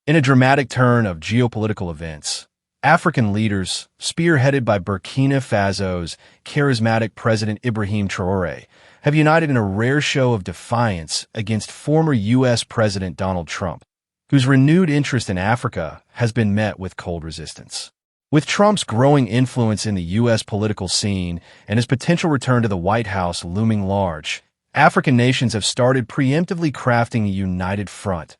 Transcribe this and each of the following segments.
In a dramatic turn of geopolitical events, African leaders, spearheaded by Burkina Faso's charismatic President Ibrahim Traoré, have united in a rare show of defiance against former U.S. President Donald Trump, whose renewed interest in Africa has been met with cold resistance. With Trump's growing influence in the U.S. political scene and his potential return to the White House looming large, African nations have started preemptively crafting a united front,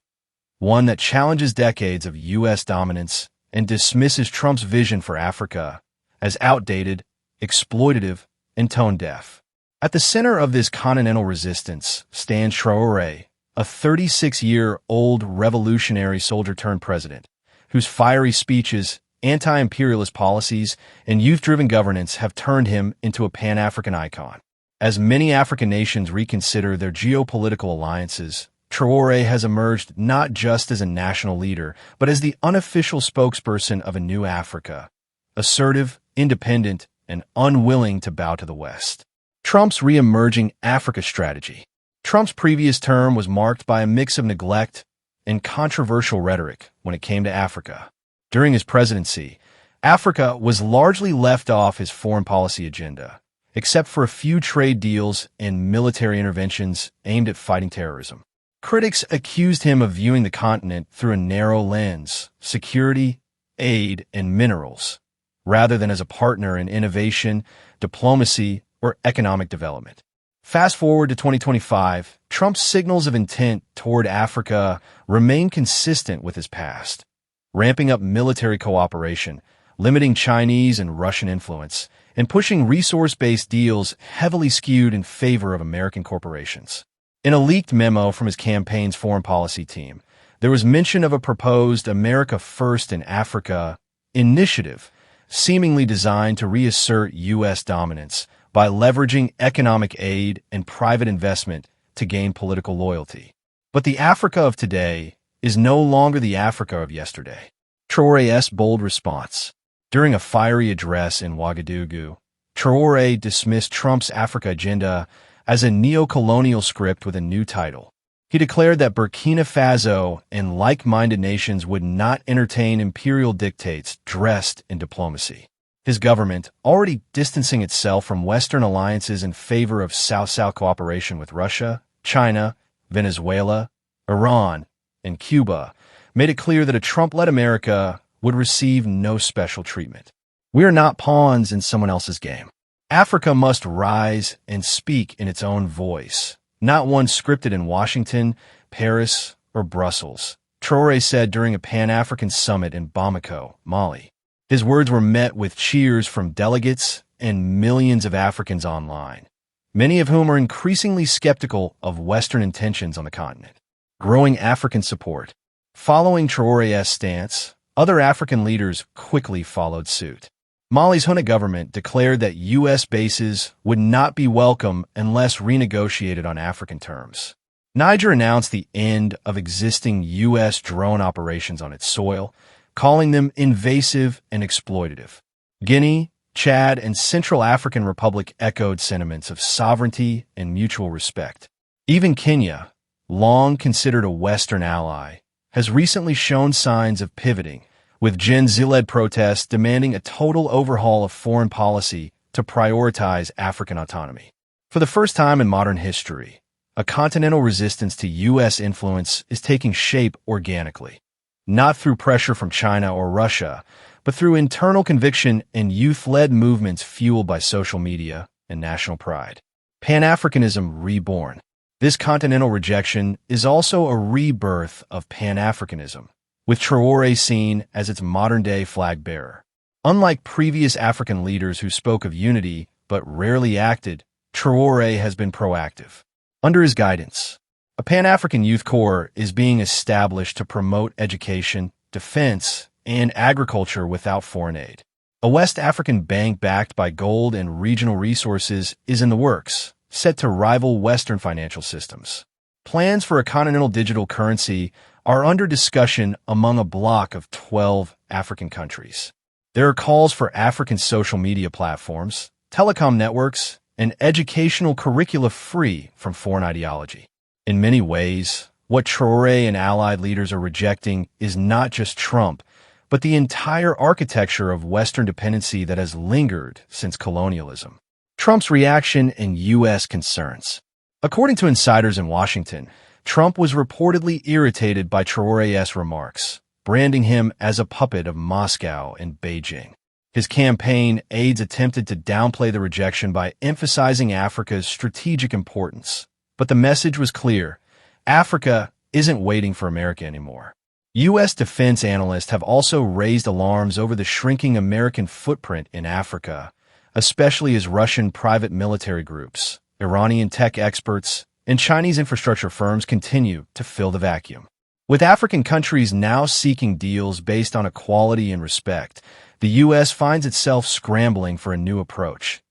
one that challenges decades of U.S. dominance and dismisses Trump's vision for Africa as outdated, exploitative, and tone-deaf. At the center of this continental resistance stands Traoré, a 36-year-old revolutionary soldier-turned-president, whose fiery speeches, anti-imperialist policies, and youth-driven governance have turned him into a Pan-African icon. As many African nations reconsider their geopolitical alliances, Traoré has emerged not just as a national leader, but as the unofficial spokesperson of a new Africa, assertive, independent, and unwilling to bow to the West. Trump's re-emerging Africa strategy. Trump's previous term was marked by a mix of neglect and controversial rhetoric when it came to Africa. During his presidency, Africa was largely left off his foreign policy agenda, except for a few trade deals and military interventions aimed at fighting terrorism. Critics accused him of viewing the continent through a narrow lens, security, aid, and minerals, rather than as a partner in innovation, diplomacy, or economic development. Fast forward to 2025, Trump's signals of intent toward Africa remain consistent with his past, ramping up military cooperation, limiting Chinese and Russian influence, and pushing resource-based deals heavily skewed in favor of American corporations. In a leaked memo from his campaign's foreign policy team, there was mention of a proposed America First in Africa initiative, seemingly designed to reassert U.S. dominance by leveraging economic aid and private investment to gain political loyalty. But the Africa of today is no longer the Africa of yesterday. Traoré's bold response. During a fiery address in Ouagadougou, Traoré dismissed Trump's Africa agenda as a neo-colonial script with a new title. He declared that Burkina Faso and like-minded nations would not entertain imperial dictates dressed in diplomacy. His government, already distancing itself from Western alliances in favor of South-South cooperation with Russia, China, Venezuela, Iran, and Cuba, made it clear that a Trump-led America would receive no special treatment. We are not pawns in someone else's game. Africa must rise and speak in its own voice, not one scripted in Washington, Paris, or Brussels, Traoré said during a Pan-African summit in Bamako, Mali. His words were met with cheers from delegates and millions of Africans online, many of whom are increasingly skeptical of Western intentions on the continent. Growing African support. Following Traoré's stance, other African leaders quickly followed suit. Mali's Huna government declared that U.S. bases would not be welcome unless renegotiated on African terms. Niger announced the end of existing U.S. drone operations on its soil, calling them invasive and exploitative. Guinea, Chad, and Central African Republic echoed sentiments of sovereignty and mutual respect. Even Kenya, long considered a Western ally, has recently shown signs of pivoting, with Gen Z-led protests demanding a total overhaul of foreign policy to prioritize African autonomy. For the first time in modern history, a continental resistance to U.S. influence is taking shape organically, not through pressure from China or Russia, but through internal conviction and youth-led movements fueled by social media and national pride. Pan-Africanism reborn. This continental rejection is also a rebirth of Pan-Africanism, with Traoré seen as its modern-day flag-bearer. Unlike previous African leaders who spoke of unity but rarely acted, Traoré has been proactive. Under his guidance, a Pan-African Youth Corps is being established to promote education, defense, and agriculture without foreign aid. A West African bank backed by gold and regional resources is in the works, set to rival Western financial systems. Plans for a continental digital currency are under discussion among a bloc of 12 African countries. There are calls for African social media platforms, telecom networks, and educational curricula free from foreign ideology. In many ways, What Traoré and allied leaders are rejecting is not just Trump, but the entire architecture of Western dependency that has lingered since colonialism. Trump's reaction and U.S. concerns. According to insiders in Washington, Trump was reportedly irritated by Traoré's remarks, branding him as a puppet of Moscow and Beijing. His campaign aides attempted to downplay the rejection by emphasizing Africa's strategic importance. But the message was clear: Africa isn't waiting for America anymore. U.S. defense analysts have also raised alarms over the shrinking American footprint in Africa, especially as Russian private military groups, Iranian tech experts, and Chinese infrastructure firms continue to fill the vacuum. With African countries now seeking deals based on equality and respect, the U.S. finds itself scrambling for a new approach,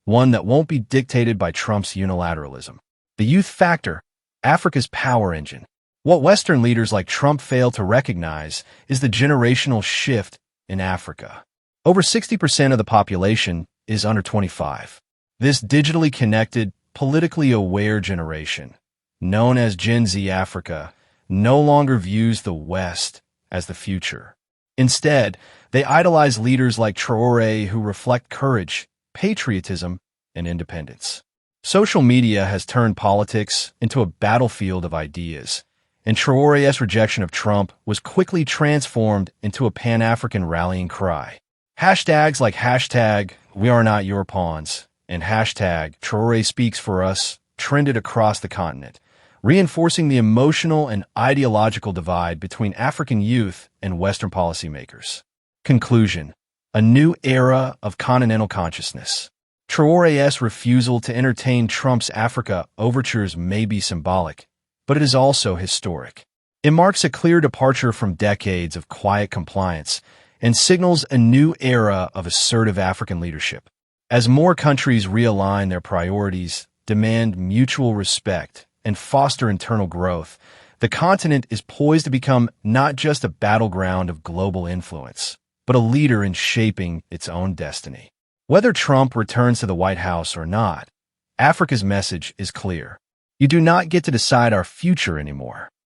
one that won't be dictated by Trump's unilateralism. The youth factor, Africa's power engine. What Western leaders like Trump fail to recognize is the generational shift in Africa. Over 60% of the population is under 25. This digitally connected, politically aware generation, known as Gen Z Africa, no longer views the West as the future. Instead, they idolize leaders like Traoré who reflect courage, patriotism, and independence. Social media has turned politics into a battlefield of ideas, and Traoré's rejection of Trump was quickly transformed into a Pan-African rallying cry. Hashtags like #WeAreNotYourPawns and #Traoré Speaks for Us trended across the continent, reinforcing the emotional and ideological divide between African youth and Western policymakers. Conclusion: a new era of continental consciousness. Traoré's refusal to entertain Trump's Africa overtures may be symbolic, but it is also historic. It marks a clear departure from decades of quiet compliance and signals a new era of assertive African leadership. As more countries realign their priorities, demand mutual respect, and foster internal growth, the continent is poised to become not just a battleground of global influence, but a leader in shaping its own destiny. Whether Trump returns to the White House or not, Africa's message is clear. You do not get to decide our future anymore.